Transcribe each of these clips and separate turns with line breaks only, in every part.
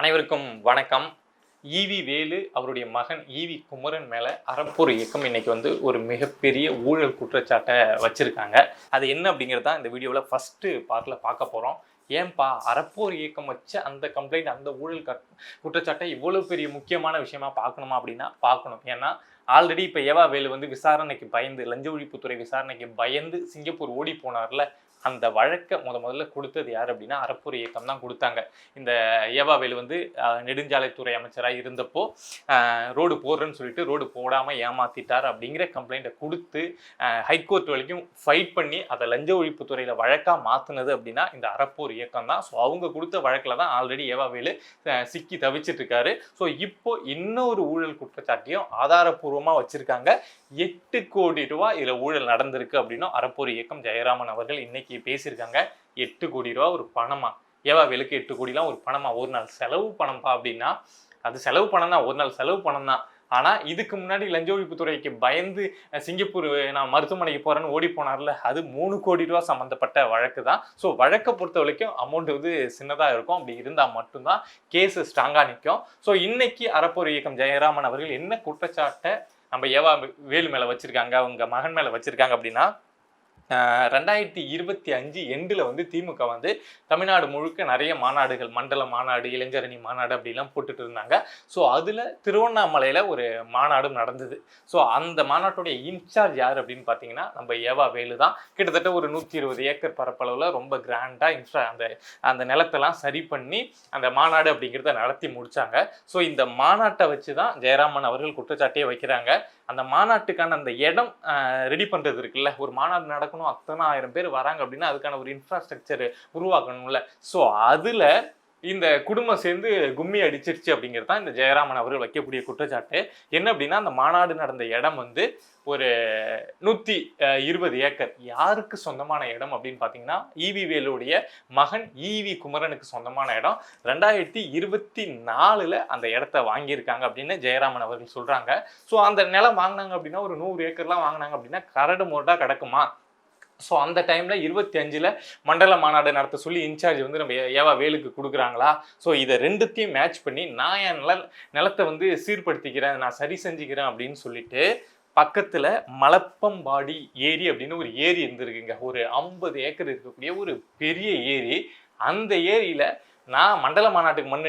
அனைவருக்கும் வணக்கம். ஈவி வேலு அவருடைய மகன் ஈவி குமரன் மேல அறப்போர் இயக்கம் இன்னைக்கு ஒரு மிகப்பெரிய ஊழல் குற்றச்சாட்டை வச்சிருக்காங்க. அது என்ன அப்படிங்கிறது தான் இந்த வீடியோவில் ஃபர்ஸ்ட் பார்ட்ல பார்க்க போறோம். ஏன்பா அறப்போர் இயக்கம் வச்ச அந்த கம்ப்ளைண்ட், அந்த ஊழல் குற்றச்சாட்டை இவ்வளவு பெரிய முக்கியமான விஷயமா பார்க்கணுமா அப்படின்னா பார்க்கணும். ஏன்னா ஆல்ரெடி இப்போ ஏவா வேலு விசாரணைக்கு பயந்து, லஞ்ச ஒழிப்புத்துறை விசாரணைக்கு பயந்து சிங்கப்பூர் ஓடி போனார்ல, அந்த வழக்கை முதல்ல கொடுத்தது யார் அப்படின்னா அறப்போர் இயக்கம் தான் கொடுத்தாங்க. இந்த ஏவா வேலு நெடுஞ்சாலைத்துறை அமைச்சராக இருந்தப்போ ரோடு போடுறேன்னு சொல்லிட்டு ரோடு போடாமல் ஏமாத்திட்டார் அப்படிங்கிற கம்ப்ளைண்ட்டை கொடுத்து ஹைகோர்ட் வரைக்கும் ஃபைட் பண்ணி அதை லஞ்ச ஒழிப்புத்துறையில் வழக்காக மாற்றினது அப்படின்னா இந்த அறப்போர் இயக்கம் தான். ஸோ அவங்க கொடுத்த வழக்கில் தான் ஆல்ரெடி ஏவா வேலு சிக்கி தவிச்சிட்டு இருக்காரு. ஸோ இப்போ இன்னொரு ஊழல் குற்றச்சாட்டையும் ஆதாரப்பூர்வமாக வச்சிருக்காங்க. 8 கோடி ரூபாய் இதில் ஊழல் நடந்திருக்கு அப்படின்னும் அறப்போர் இயக்கம் ஜெயராமன் அவர்கள் இன்னைக்கு பேசியிருக்காங்க. 8 கோடி ரூபா ஒரு பணமா? ஏவா வேலுக்கு 8 கோடிலாம் ஒரு பணமா? ஒரு நாள் செலவு பணம்பா அப்படின்னா அது செலவு பணம் தான், ஒரு நாள் செலவு பணம் தான். ஆனால் இதுக்கு முன்னாடி லஞ்ச ஒழிப்புத்துறைக்கு பயந்து சிங்கப்பூர் நான் மருத்துவமனைக்கு போகிறேன்னு ஓடி போனார்ல, அது 3 கோடி ரூபா சம்மந்தப்பட்ட வழக்கு தான். ஸோ வழக்கை பொறுத்த வரைக்கும் அமௌண்ட் சின்னதாக இருக்கும். அப்படி இருந்தால் மட்டும்தான் கேஸ் ஸ்ட்ராங்காக நிற்கும். ஸோ இன்னைக்கு அறப்போர் இயக்கம் ஜெயராமன் அவர்கள் என்ன குற்றச்சாட்டை நம்ம ஏவா வேலு மேலே வச்சிருக்காங்க, அவங்க மகன் மேலே வச்சிருக்காங்க அப்படின்னா, 2025 எண்டில் திமுக தமிழ்நாடு முழுக்க நிறைய மாநாடுகள், மண்டல மாநாடு, இளைஞரணி மாநாடு அப்படிலாம் போட்டுட்டு இருந்தாங்க. ஸோ அதில் திருவண்ணாமலையில் ஒரு மாநாடும் நடந்தது. ஸோ அந்த மாநாட்டுடைய இன்சார்ஜ் யார் அப்படின்னு பார்த்தீங்கன்னா நம்ம ஏவா வேலு தான். கிட்டத்தட்ட ஒரு 120 ஏக்கர் பரப்பளவில் ரொம்ப கிராண்டாக அந்த நிலத்தெல்லாம் சரி பண்ணி அந்த மாநாடு அப்படிங்கிறத நடத்தி முடிச்சாங்க. ஸோ இந்த மாநாட்டை வச்சு தான் ஜெயராமன் அவர்கள் குற்றச்சாட்டியே வைக்கிறாங்க. அந்த மாநாட்டுக்கான அந்த இடம் ரெடி பண்ணுறது இருக்குல்ல, ஒரு மாநாடு நடக்கணும், அத்தனை 1000 பேர் வராங்க அப்படின்னா அதுக்கான ஒரு இன்ஃப்ராஸ்ட்ரக்சர் உருவாக்கணும்ல. ஸோ அதில் இந்த குடும்பம் சேர்ந்து கும்மி அடிச்சிருச்சு அப்படிங்கிறது தான் இந்த ஜெயராமன் அவர்கள் வைக்கக்கூடிய குற்றச்சாட்டு. என்ன அப்படின்னா, அந்த மாநாடு நடந்த இடம் ஒரு 120 ஏக்கர். யாருக்கு சொந்தமான இடம் அப்படின்னு பார்த்தீங்கன்னா, ஈவி வேலுடைய மகன் ஈவி குமரனுக்கு சொந்தமான இடம். 2024 அந்த இடத்த வாங்கியிருக்காங்க அப்படின்னு ஜெயராமன் அவர்கள் சொல்றாங்க. ஸோ அந்த நிலம் வாங்கினாங்க அப்படின்னா, ஒரு 100 ஏக்கர்லாம் வாங்கினாங்க அப்படின்னா கரடு முரடா கிடக்குமா? ஸோ அந்த டைமில் 25 மண்டல மாநாடு நடத்த சொல்லி இன்சார்ஜ் நம்ம ஏவா வேலுக்கு கொடுக்குறாங்களா? ஸோ இதை ரெண்டுத்தையும் மேட்ச் பண்ணி நான் என் நிலத்தை சீர்படுத்திக்கிறேன், நான் சரி செஞ்சுக்கிறேன் அப்படின்னு சொல்லிட்டு பக்கத்தில் மலப்பம்பாடி ஏரி அப்படின்னு ஒரு ஏரி இருந்திருக்குங்க. ஒரு 50 ஏக்கர் இருக்கக்கூடிய ஒரு பெரிய ஏரி. அந்த ஏரியில் நான் மண்டல மாநாட்டுக்கு மண்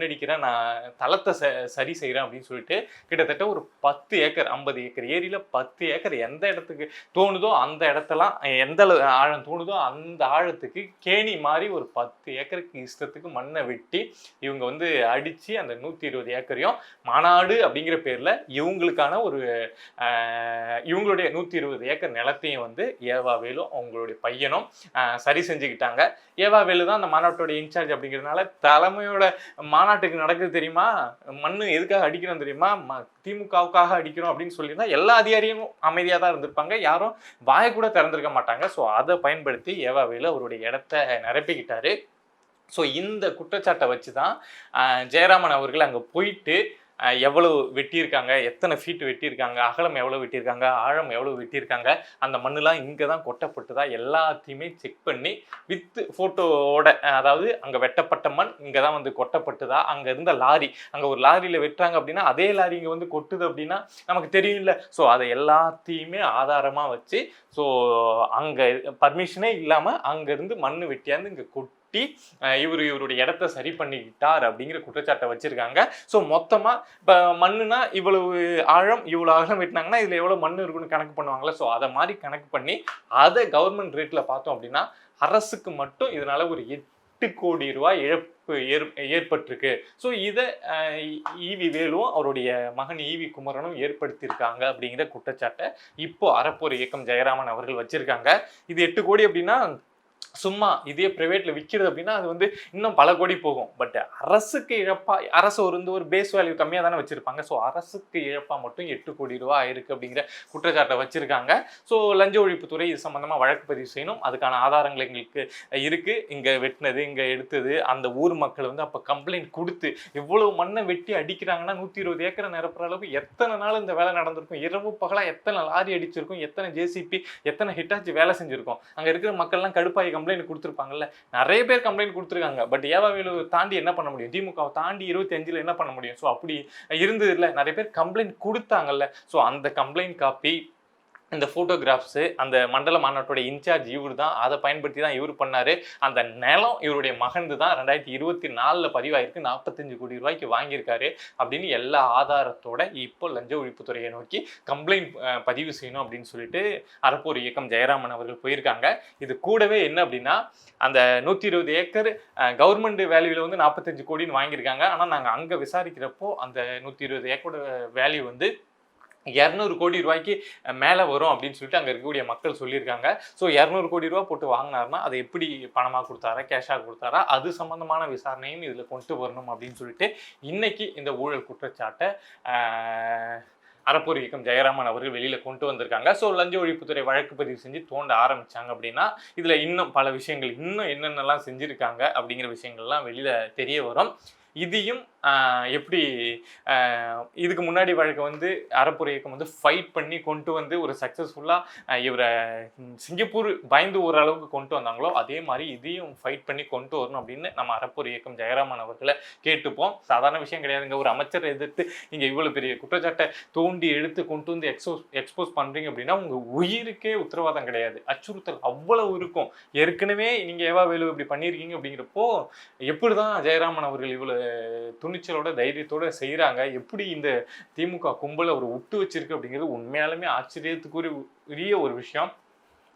அடிக்கிறேன், நான் தளத்தை சரி செய்கிறேன் அப்படின்னு சொல்லிட்டு கிட்டத்தட்ட ஒரு 10 ஏக்கர், 50 ஏக்கர் ஏரியில் 10 ஏக்கர் எந்த இடத்துக்கு தோணுதோ அந்த இடத்தெல்லாம், எந்த ஆழம் தோணுதோ அந்த ஆழத்துக்கு கேணி மாதிரி ஒரு 10 ஏக்கருக்கு இஷ்டத்துக்கு மண்ணை வெட்டி இவங்க அடித்து அந்த 120 ஏக்கரையும் மாநாடு அப்படிங்கிற பேரில் இவங்களுக்கான இவங்களுடைய 120 ஏக்கர் நிலத்தையும் ஏவா வேலு அவங்களுடைய பையனும் சரி செஞ்சுக்கிட்டாங்க. ஏவா வேலு தான் அந்த மாநாட்டோட இன்சார்ஜ் அப்படிங்கிறதுனால தலைமையோட மாநாட்டுக்கு நடக்குது தெரியுமா, மண்ணு எதுக்காக அடிக்கிறோம் தெரியுமா, திமுகவுக்காக அடிக்கிறோம் அப்படின்னு சொல்லியிருந்தா எல்லா அதிகாரியும் அமைதியாக தான் இருந்திருப்பாங்க, யாரும் வாய கூட திறந்திருக்க மாட்டாங்க. ஸோ அதை பயன்படுத்தி ஏவா வேலு அவருடைய இடத்த நிரப்பிக்கிட்டாரு. ஸோ இந்த குற்றச்சாட்டை வச்சு தான் ஜெயராமன் அவர்கள் அங்கே போயிட்டு எவ்வளவு வெட்டியிருக்காங்க, எத்தனை ஃபீட் வெட்டியிருக்காங்க, அகலம் எவ்வளோ வெட்டியிருக்காங்க, ஆழம் எவ்வளோ வெட்டியிருக்காங்க, அந்த மண்ணெலாம் இங்கே தான் கொட்டப்பட்டுதா எல்லாத்தையுமே செக் பண்ணி வித் ஃபோட்டோவோட, அதாவது அங்கே வெட்டப்பட்ட மண் இங்கே தான் கொட்டப்பட்டுதா, அங்கே இருந்த லாரி, அங்கே ஒரு லாரியில் வெட்டுறாங்க அப்படின்னா அதே லாரி இங்கே கொட்டுது அப்படின்னா நமக்கு தெரியும்ல. ஸோ அதை எல்லாத்தையுமே ஆதாரமாக வச்சு, ஸோ அங்கே பர்மிஷனே இல்லாமல் அங்கேருந்து மண் வெட்டியாந்து இங்கே இவருடைய இடத்த சரி பண்ணிக்கிட்டார் அப்படிங்கிற குற்றச்சாட்டை வச்சிருக்காங்க. ஸோ மொத்தமா இப்போ மண்ணுனா இவ்வளவு ஆழம், இவ்வளவு அகலம் வெட்டினாங்கன்னா இதுல எவ்வளவு மண் இருக்குன்னு கணக்கு பண்ணுவாங்கல்ல. ஸோ அதை மாதிரி கணக்கு பண்ணி அதை கவர்மெண்ட் ரேட்ல பார்த்தோம் அப்படின்னா அரசுக்கு மட்டும் இதனால ஒரு 8 கோடி ரூபாய் இழப்பு ஏற்பட்டிருக்கு. ஸோ இதை ஈவி வேலுவும் அவருடைய மகன் ஈவி குமரனும் ஏற்படுத்தியிருக்காங்க அப்படிங்கிற குற்றச்சாட்டை இப்போ அறப்போர் இயக்கம் ஜெயராமன் அவர்கள் வச்சிருக்காங்க. இது 8 கோடி அப்படின்னா சும்மா இதே பிரைவேட்ல விற்கிறது அப்படின்னா அது இன்னும் பல கோடி போகும். பட் அரசுக்கு இழப்பா, அரசு ஒரு பேஸ் வேல்யூ கம்மியாக தானே வச்சிருப்பாங்க. ஸோ அரசுக்கு இழப்பா மட்டும் 8 கோடி ரூபா ஆயிருக்கு அப்படிங்கிற குற்றச்சாட்டை வச்சிருக்காங்க. ஸோ லஞ்ச ஒழிப்புத்துறை இது சம்பந்தமாக வழக்கு பதிவு செய்யணும். அதுக்கான ஆதாரங்கள் எங்களுக்கு இருக்கு. இங்கே வெட்டினது, இங்கே எடுத்தது, அந்த ஊர் மக்கள் அப்போ கம்ப்ளைண்ட் கொடுத்து இவ்வளவு மண்ணை வெட்டி அடிக்கிறாங்கன்னா 120 ஏக்கரை நிரப்புற அளவுக்கு எத்தனை நாள் இந்த வேலை நடந்திருக்கும், இரவு பகலாக எத்தனை லாரி அடிச்சிருக்கும், எத்தனை ஜேசிபி, எத்தனை ஹிட்டாச்சி வேலை செஞ்சிருக்கும், அங்கே இருக்கிற மக்கள்லாம் கடுப்பாகி குற்றவாளி கம்ப்ளைண்ட் கொடுத்துருப்பாங்கல்ல, நிறைய பேர் கம்ப்ளைண்ட் கொடுத்துருக்காங்க. பட் ஏவாவேலு தாண்டி என்ன பண்ண முடியும், திமுகவை தாண்டி 25ல் என்ன பண்ண முடியும்? ஸோ அப்படி இருந்தது இல்லை, நிறைய பேர் கம்ப்ளைண்ட் கொடுத்தாங்கல்ல. ஸோ அந்த கம்ப்ளைண்ட் காப்பி, இந்த ஃபோட்டோகிராஃப்ஸு, அந்த மண்டல மாநாட்டோட இன்சார்ஜ் இவர் தான், அதை பயன்படுத்தி தான் இவர் பண்ணார். அந்த நிலம் இவருடைய மகன்து தான், 2024 பதிவாயிருக்கு, 45 கோடி ரூபாய்க்கு வாங்கியிருக்காரு அப்படின்னு எல்லா ஆதாரத்தோட இப்போ லஞ்ச ஒழிப்புத்துறையை நோக்கி கம்ப்ளைண்ட் பதிவு செய்யணும் அப்படின்னு சொல்லிட்டு அறப்போர் இயக்கம் ஜெயராமன் அவர்கள் போயிருக்காங்க. இது கூடவே என்ன அப்படின்னா, அந்த 120 ஏக்கர் கவர்மெண்ட் வேல்யூவில் வந்து 45 கோடின்னு வாங்கியிருக்காங்க. ஆனால் நாங்கள் அங்கே விசாரிக்கிறப்போ அந்த 120 ஏக்கரோட வேல்யூ வந்து 200 கோடி ரூபாய்க்கு மேலே வரும் அப்படின்னு சொல்லிட்டு அங்கே இருக்கக்கூடிய மக்கள் சொல்லியிருக்காங்க. ஸோ 200 கோடி ரூபா போட்டு வாங்கினார்னா அதை எப்படி பணமாக கொடுத்தாரா, கேஷாக கொடுத்தாரா, அது சம்மந்தமான விசாரணையும் இதில் கொண்டு வரணும் அப்படின்னு சொல்லிட்டு இன்னைக்கு இந்த ஊழல் குற்றச்சாட்டை அறப்போர் இயக்கம் ஜெயராமன் அவர்கள் வெளியில் கொண்டு வந்திருக்காங்க. ஸோ லஞ்ச ஒழிப்புத்துறை வழக்கு பதிவு செஞ்சு தோண்ட ஆரம்பித்தாங்க அப்படின்னா இதில் இன்னும் பல விஷயங்கள், இன்னும் என்னென்னலாம் செஞ்சுருக்காங்க அப்படிங்கிற விஷயங்கள்லாம் வெளியில் தெரிய வரும். இதையும் எப்படி இதுக்கு முன்னாடி வழக்கு வந்து அறப்போர் இயக்கம் வந்து ஃபைட் பண்ணி கொண்டு வந்து ஒரு சக்ஸஸ்ஃபுல்லாக இவரை சிங்கப்பூர் பயந்து ஓரளவுக்கு கொண்டு வந்தாங்களோ, அதே மாதிரி இதையும் ஃபைட் பண்ணி கொண்டு வரணும் அப்படின்னு நம்ம அறப்போர் இயக்கம் ஜெயராமன் அவர்களை கேட்டுப்போம். சாதாரண விஷயம் கிடையாதுங்க. ஒரு அமைச்சரை எதிர்த்து நீங்கள் இவ்வளோ பெரிய குற்றச்சாட்டை தோண்டி எடுத்து கொண்டு வந்து எக்ஸ்போஸ் பண்ணுறீங்க அப்படின்னா உங்கள் உயிருக்கே உத்தரவாதம் கிடையாது, அச்சுறுத்தல் அவ்வளவு இருக்கும். ஏற்கனவே நீங்கள் ஏவாவேலு இப்படி பண்ணியிருக்கீங்க அப்படிங்கிறப்போ எப்படி தான் ஜெயராமன் அவர்கள் இவ்வளோ துணிச்சலோட தைரியத்தோட செய்கிறாங்க, எப்படி இந்த திமுக கும்பலை ஒரு விட்டு வச்சிருக்கு அப்படிங்கிறது உண்மையாலுமே ஆச்சரியத்துக்குரிய ஒரு விஷயம்.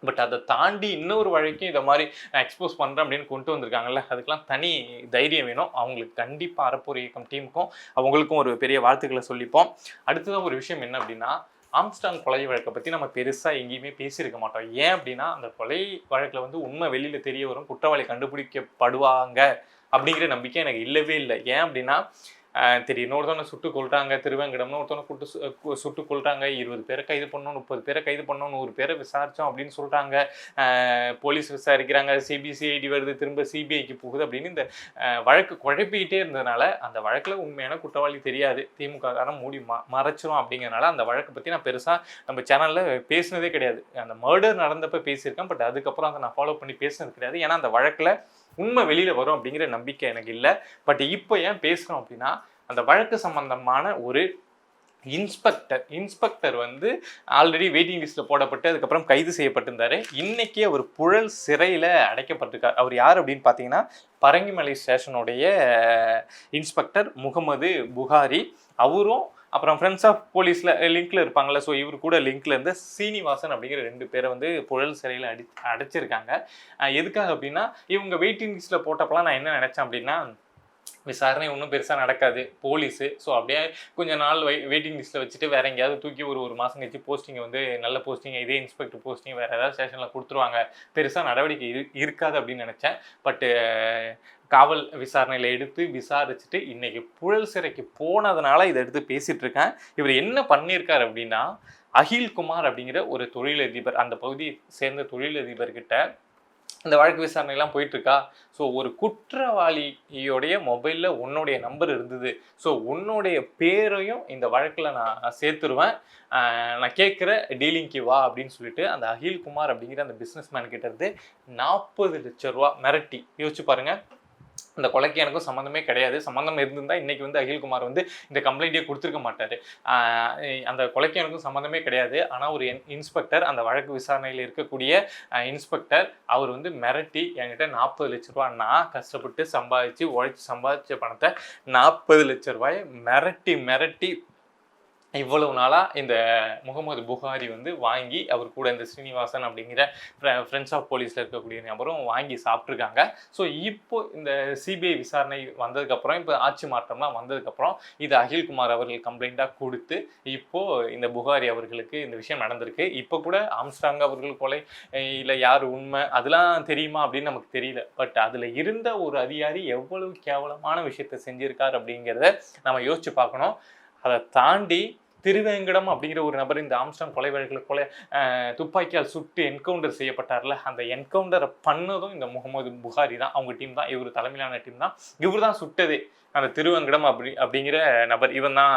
பட் அதை தாண்டி இன்னொரு வழக்கையும் இதை மாதிரி நான் எக்ஸ்போஸ் பண்ணுறேன் அப்படின்னு கொண்டு வந்திருக்காங்கல்ல, அதுக்கெல்லாம் தனி தைரியம் வேணும். அவங்களுக்கு கண்டிப்பாக அறப்போர் இயக்கம் டீமுக்கும் அவங்களுக்கும் ஒரு பெரிய வாழ்த்துக்களை சொல்லிப்போம். அடுத்ததான் ஒரு விஷயம் என்ன அப்படின்னா, ஆம்ஸ்டாங் கொலை வழக்கை பற்றி நம்ம பெருசாக எங்கேயுமே பேசியிருக்க மாட்டோம். ஏன் அப்படின்னா அந்த கொலை வழக்கில் வந்து உண்மை வெளியில் தெரிய வரும், குற்றவாளி கண்டுபிடிக்கப்படுவாங்க அப்படிங்கிற நம்பிக்கை எனக்கு இல்லவே இல்லை. ஏன் அப்படின்னா தெரியும், இன்னொருத்தவனை சுட்டு கொள்றாங்க, திருவேங்கடம்னு ஒருத்தவனை சுட்டு கொள்றாங்க, 20 பேரை கைது பண்ணோம், 30 பேரை கைது பண்ணோம், 100 பேரை விசாரித்தோம் அப்படின்னு சொல்கிறாங்க. போலீஸ் விசாரிக்கிறாங்க, சிபிசிஐடி வருது, திரும்ப சிபிஐக்கு போகுது அப்படின்னு இந்த வழக்கு குழப்பிக்கிட்டே இருந்ததுனால அந்த வழக்கில் உண்மையான குற்றவாளி தெரியாது, திமுக காரன் மூடி மறைச்சிரும் அப்படிங்கிறனால அந்த வழக்கை பற்றி நான் பெருசாக நம்ம சேனலில் பேசினதே கிடையாது. அந்த மர்டர் நடந்தப்போ பேசியிருக்கேன், பட் அதுக்கப்புறம் அதை நான் ஃபாலோ பண்ணி பேசினது கிடையாது. ஏன்னா அந்த வழக்கில் உண்மை வெளியில் வரும் அப்படிங்கிற நம்பிக்கை எனக்கு இல்லை. பட் இப்போ ஏன் பேசுகிறோம் அப்படின்னா, அந்த வழக்கு சம்பந்தமான ஒரு இன்ஸ்பெக்டர் வந்து ஆல்ரெடி வெயிட்டிங் லிஸ்ட்டில் போடப்பட்டு அதுக்கப்புறம் கைது செய்யப்பட்டிருந்தார். இன்றைக்கி அவர் புழல் சிறையில் அடைக்கப்பட்டிருக்கார். அவர் யார் அப்படின்னு பார்த்தீங்கன்னா, பரங்கிமலை ஸ்டேஷனுடைய இன்ஸ்பெக்டர் முகமது புகாரி. அவரும் அப்புறம் ஃப்ரெண்ட்ஸ் ஆஃப் போலீஸில் லிங்க்கில் இருப்பாங்கள்ல, ஸோ இவர் கூட லிங்க்கில் இருந்து சீனிவாசன் அப்படிங்கிற 2 பேரை வந்து புழல் சிறையில் அடைச்சிருக்காங்க. எதுக்காக அப்படின்னா, இவங்க வெயிட்டிங் லிஸ்ட்டில் போட்டப்பெல்லாம் நான் என்ன நினச்சேன் அப்படின்னா, விசாரணை ஒன்றும் பெருசாக நடக்காது, போலீஸு ஸோ அப்படியே கொஞ்சம் நாள் வெயிட்டிங் லிஸ்ட்டில் வச்சுட்டு வேறு எங்கேயாவது தூக்கி ஒரு மாதம் கழிச்சு போஸ்டிங்கை வந்து நல்ல போஸ்டிங், இதே இன்ஸ்பெக்டர் போஸ்டிங் வேறு ஏதாவது ஸ்டேஷனில் கொடுத்துருவாங்க, பெருசாக நடவடிக்கை இருக்காது அப்படின்னு நினச்சேன். பட்டு காவல் விசாரணையில் எடுத்து விசாரிச்சுட்டு இன்றைக்கி புழல் சிறைக்கு போனதுனால இதை எடுத்து பேசிகிட்டு இருக்கேன். இவர் என்ன பண்ணியிருக்கார் அப்படின்னா, அகில்குமார் அப்படிங்கிற ஒரு தொழிலதிபர், அந்த பகுதியை சேர்ந்த தொழிலதிபர்கிட்ட இந்த வழக்கு விசாரணைலாம் போயிட்டுருக்கா, ஸோ ஒரு குற்றவாளியோடைய மொபைலில் உன்னுடைய நம்பர் இருந்தது, ஸோ உன்னுடைய பேரையும் இந்த வழக்கில் நான் சேர்த்துருவேன், நான் கேட்குற டீலிங்க்கு வா அப்படின்னு சொல்லிட்டு அந்த அகில்குமார் அப்படிங்கிற அந்த பிஸ்னஸ் மேன் கிட்ட இருந்து 40 லட்சம் ரூபா மிரட்டி. யோசிச்சு பாருங்கள், இந்த கொலைக்கு எனக்கும் சம்மந்தமே கிடையாது, சம்மந்தம் இருந்திருந்தால் இன்றைக்கி வந்து அகில்குமார் வந்து இந்த கம்ப்ளைண்ட்டே கொடுத்துருக்க மாட்டார். அந்த கொலைக்கு எனக்கும் சம்மந்தமே கிடையாது. ஆனால் ஒரு இன்ஸ்பெக்டர், அந்த வழக்கு விசாரணையில் இருக்கக்கூடிய இன்ஸ்பெக்டர், அவர் வந்து மிரட்டி என்கிட்ட 40 லட்ச ரூபா, நான் கஷ்டப்பட்டு உழைச்சி சம்பாதிச்ச பணத்தை 40 லட்ச ரூபாயை மிரட்டி இவ்வளவு நாளாக இந்த முகமது புகாரி வந்து வாங்கி அவர் கூட இந்த ஸ்ரீனிவாசன் அப்படிங்கிற ஃப்ரெண்ட்ஸ் ஆஃப் போலீஸில் இருக்கக்கூடிய நபரும் வாங்கி சாப்பிட்ருக்காங்க. ஸோ இப்போ இந்த சிபிஐ விசாரணை வந்ததுக்கப்புறம், இப்போ ஆட்சி மாற்றம்லாம் வந்ததுக்கப்புறம் இது அகில்குமார் அவர்கள் கம்ப்ளைண்ட்டாக கொடுத்து இப்போது இந்த புகாரி அவர்களுக்கு இந்த விஷயம் நடந்திருக்கு. இப்போ கூட ஆம்ஸ்டாங் அவர்கள் கொலை இல்லை யார் உண்மை அதெல்லாம் தெரியுமா அப்படின்னு நமக்கு தெரியல. பட் அதில் இருந்த ஒரு அதிகாரி எவ்வளவு கேவலமான விஷயத்தை செஞ்சுருக்கார் அப்படிங்கிறத நம்ம யோசிச்சு பார்க்கணும். அதை தாண்டி திருவேங்கடம் அப்படிங்கிற ஒரு நபர் இந்த ஆம்ஸ்ட்ராங் கொலை வழக்கில் துப்பாக்கியால் சுட்டு என்கவுண்டர் செய்யப்பட்டார்ல, அந்த என்கவுண்டரை பண்ணதும் இந்த முகமது புகாரி தான், அவங்க டீம் தான், இவர் தலைமையிலான டீம் தான். இவர் தான் சுட்டதே அந்த திருவேங்கடம் அப்படிங்கிற நபர். இவன் தான்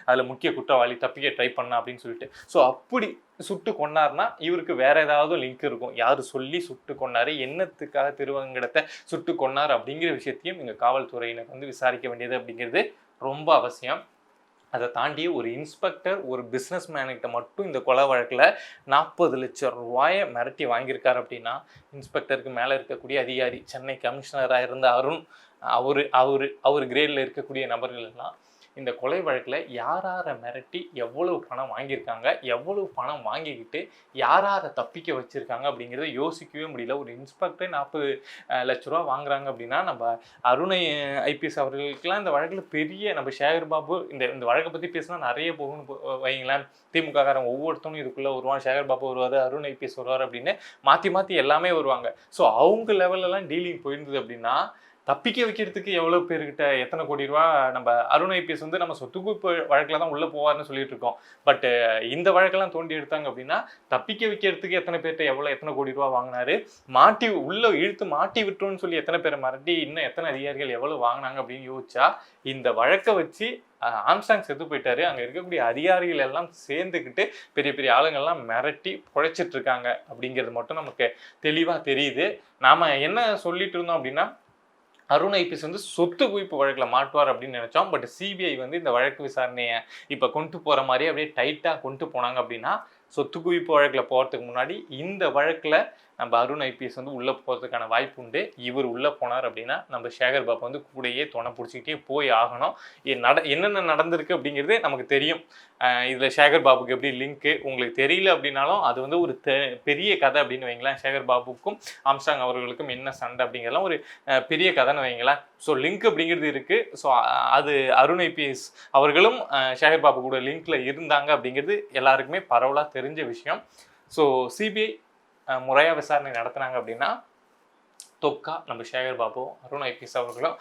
அதில் முக்கிய குற்றவாளி, தப்பிக்க ட்ரை பண்ணா அப்படின்னு சொல்லிட்டு. ஸோ அப்படி சுட்டு கொண்டார்னா இவருக்கு வேற ஏதாவது லிங்க் இருக்கும். யார் சொல்லி சுட்டு கொண்டாரு, என்னத்துக்காக திருவேங்கடத்தை சுட்டு கொண்டார் அப்படிங்கிற விஷயத்தையும் இங்கே காவல்துறையினர் வந்து விசாரிக்க வேண்டியது அப்படிங்கிறது ரொம்ப அவசியம். அதை தாண்டி ஒரு இன்ஸ்பெக்டர் ஒரு பிஸ்னஸ் மேன்கிட்ட மட்டும் இந்த கொலை வழக்கில் 40 லட்சம் ரூபாயை மிரட்டி வாங்கியிருக்காரு அப்படின்னா, இன்ஸ்பெக்டருக்கு மேலே இருக்கக்கூடிய அதிகாரி, சென்னை கமிஷனராக இருந்த அருண், அவர் கிரேடில் இருக்கக்கூடிய நபர்கள் எல்லாம் இந்த கொலை வழக்கில் யாரை மிரட்டி எவ்வளவு பணம் வாங்கியிருக்காங்க, எவ்வளவு பணம் வாங்கிக்கிட்டு யாரை தப்பிக்க வச்சுருக்காங்க அப்படிங்கிறத யோசிக்கவே முடியல. ஒரு இன்ஸ்பெக்டர் 40 லட்ச ரூபா வாங்குறாங்க அப்படின்னா, நம்ம அருணை ஐபிஎஸ் அவர்களுக்கெல்லாம் இந்த வழக்கில் பெரிய, நம்ம சேகர் பாபு இந்த வழக்கை பற்றி பேசினா நிறைய போகணும்னு வைங்களேன். திமுக காரங்க ஒவ்வொருத்தவனும் இதுக்குள்ளே வருவான், சேகர் பாபு வருவார், அருண் ஐபிஎஸ் வருவார் அப்படின்னு மாற்றி எல்லாமே வருவாங்க. ஸோ அவங்க லெவலெல்லாம் டீலிங் போயிருந்தது அப்படின்னா, தப்பிக்க வைக்கிறதுக்கு எவ்வளோ பேர்கிட்ட எத்தனை கோடி ரூபா, நம்ம அருண் ஐபிஎஸ் வந்து நம்ம சொத்து குவிப்பு வழக்கில் தான் உள்ளே போவார்னு சொல்லிட்டு இருக்கோம். பட் இந்த வழக்கெல்லாம் தோண்டி எடுத்தாங்க அப்படின்னா, தப்பிக்க வைக்கிறதுக்கு எத்தனை பேர்கிட்ட எத்தனை கோடி ரூபா வாங்கினாரு, உள்ளே இழுத்து மாட்டி விட்டுருன்னு சொல்லி எத்தனை பேரை மிரட்டி இன்னும் எத்தனை அதிகாரிகள் எவ்வளோ வாங்கினாங்க அப்படின்னு யோசிச்சா, இந்த வழக்கை வச்சு ஆம்ஸ்ட்ராங் செத்து போயிட்டாரு, அங்கே இருக்கக்கூடிய அதிகாரிகள் எல்லாம் சேர்ந்துக்கிட்டு பெரிய பெரிய ஆளுங்கள்லாம் மிரட்டி புழைச்சிட்டு இருக்காங்க அப்படிங்கிறது மட்டும் நமக்கு தெளிவாக தெரியுது. நாம் என்ன சொல்லிட்டு இருந்தோம் அப்படின்னா, அருண் ஐபிஎஸ் வந்து சொத்து குவிப்பு வழக்கில் மாட்டுவார் அப்படின்னு நினைச்சோம். பட் சிபிஐ வந்து இந்த வழக்கு விசாரணையை இப்போ கொண்டு போகிற மாதிரி அப்படியே டைட்டாக கொண்டு போனாங்க அப்படின்னா, சொத்து குவிப்பு வழக்கில் போகிறதுக்கு முன்னாடி இந்த வழக்கில் நம்ம அருண் ஐபிஎஸ் வந்து உள்ளே போகிறதுக்கான வாய்ப்பு உண்டு. இவர் உள்ளே போனார் அப்படின்னா நம்ம சேகர் பாபு வந்து கூடையே துணை பிடிச்சிக்கிட்டே போய் ஆகணும். என்னென்ன நடந்திருக்கு அப்படிங்கிறது நமக்கு தெரியும். இதில் சேகர் பாபுக்கு எப்படி லிங்க்கு உங்களுக்கு தெரியல அப்படின்னாலும் அது வந்து ஒரு பெரிய கதை அப்படின்னு வைங்களேன். சேகர் பாபுக்கும் ஆம்ஸ்ட்ராங் அவர்களுக்கும் என்ன சண்டை அப்படிங்கிறதுலாம் ஒரு பெரிய கதைன்னு வைங்களேன். ஸோ லிங்க் அப்படிங்கிறது இருக்குது. ஸோ அது அருண் ஐபிஎஸ் அவர்களும் சேகர் பாபு கூட லிங்க்கில் இருந்தாங்க அப்படிங்கிறது எல்லாருக்குமே பரவலாக தெரிஞ்ச விஷயம். ஸோ சிபிஐ முறையாக விசாரணை நடத்துனாங்க அப்படின்னா தொக்கா நம்ம சேகர் பாபு, அருண் ஐபிஎஸ் அவர்களும்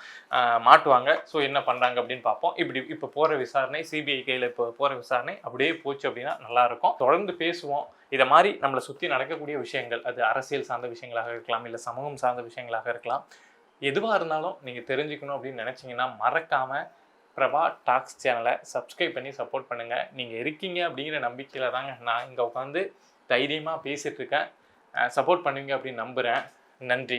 மாட்டுவாங்க. ஸோ என்ன பண்ணுறாங்க அப்படின்னு பார்ப்போம். இப்போ போகிற விசாரணை, சிபிஐ கையில் இப்போ போகிற விசாரணை அப்படியே போச்சு அப்படின்னா நல்லாயிருக்கும். தொடர்ந்து பேசுவோம். இதை மாதிரி நம்மளை சுற்றி நடக்கக்கூடிய விஷயங்கள், அது அரசியல் சார்ந்த விஷயங்களாக இருக்கலாம், இல்லை சமூகம் சார்ந்த விஷயங்களாக இருக்கலாம், எதுவாக இருந்தாலும் நீங்கள் தெரிஞ்சுக்கணும் அப்படின்னு நினச்சிங்கன்னா மறக்காமல் பிரபா டாக்ஸ் சேனலை சப்ஸ்கிரைப் பண்ணி சப்போர்ட் பண்ணுங்கள். நீங்கள் இருக்கீங்க அப்படிங்கிற நம்பிக்கையில் தாங்க நான் இங்கே உட்காந்து தைரியமாக பேசிகிட்ருக்கேன். சப்போர்ட் பண்ணுவீங்க அப்படின்னு நம்புகிறேன். நன்றி.